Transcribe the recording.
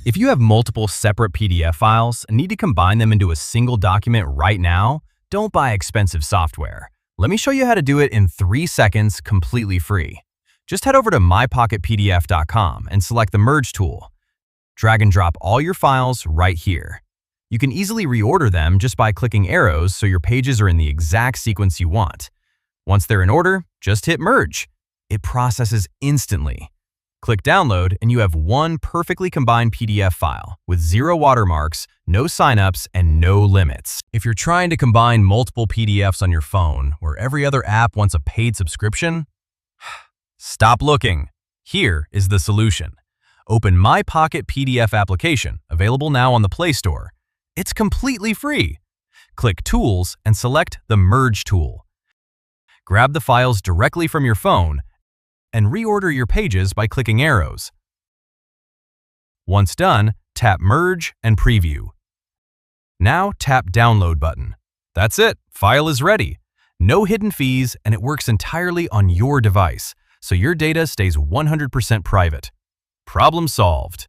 If you have multiple separate PDF files and need to combine them into a single document right now, don't buy expensive software. Let me show you how to do it in 3 seconds completely free. Just head over to MyPocketPDF.com and select the Merge tool. Drag and drop all your files right here. You can easily reorder them just by clicking arrows so your pages are in the exact sequence you want. Once they're in order, just hit Merge. It processes instantly. Click Download and you have one perfectly combined PDF file with 0 watermarks, no signups, and no limits. If you're trying to combine multiple PDFs on your phone where every other app wants a paid subscription, stop looking. Here is the solution. Open MyPocketPDF application, available now on the Play Store. It's completely free. Click Tools and select the Merge tool. Grab the files directly from your phone and reorder your pages by clicking arrows. Once done, tap Merge and Preview. Now tap Download button. That's it, file is ready. No hidden fees, and it works entirely on your device, so your data stays 100% private. Problem solved.